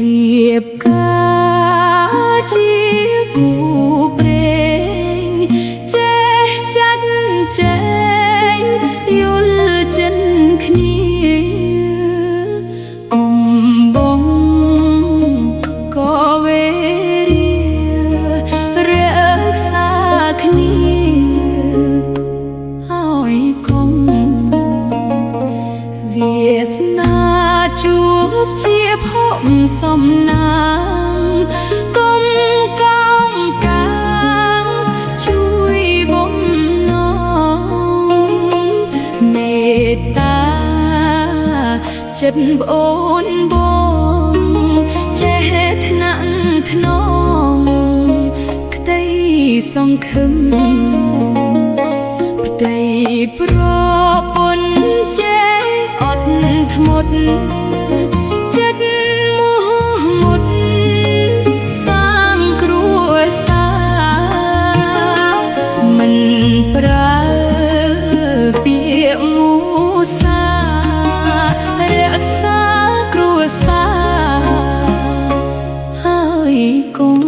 រៀបការជាគូព្រេងចេះចាត់ចែងយល់ចិនគ្នាអំបងក៏វេរារក្សាគ្នាហើយគុំវាសនាជួបជាភពសំណាងគុំកងកាងជួយបំណងមេត្តាចិត្តប្អូនបងចេះថ្នាក់ថ្នមក្តីសង្ឃឹមផ្ទៃប្រពន្ធចេះអត់ធ្មត់ចិត្តមោះមុតសាងគ្រួសារមិនប្រើពាក្យមូសារក្សាគ្រួសារហើយគុំ